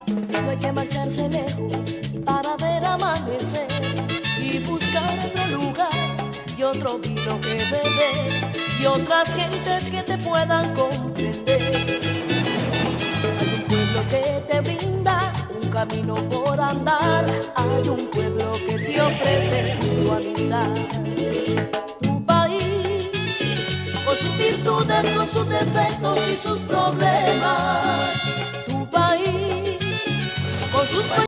No hay que marcharse lejos para ver amanecer y buscar otro lugar y otro vino que beber y otras gentes que te puedan comprender. Hay un pueblo que te brinda un camino por andar, hay un pueblo que te ofrece su amistad. Tu país, con sus virtudes, con sus defectos y sus problemas. Tu país, con sus